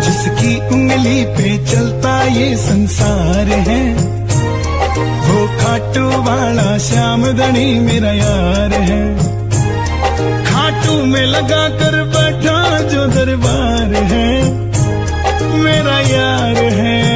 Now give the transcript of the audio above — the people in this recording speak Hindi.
जिसकी उंगली पे चलता ये संसार है, वो खाटू वाला श्याम धनी मेरा यार है। खाटू में लगा कर बैठा जो दरबार है, मेरा यार है।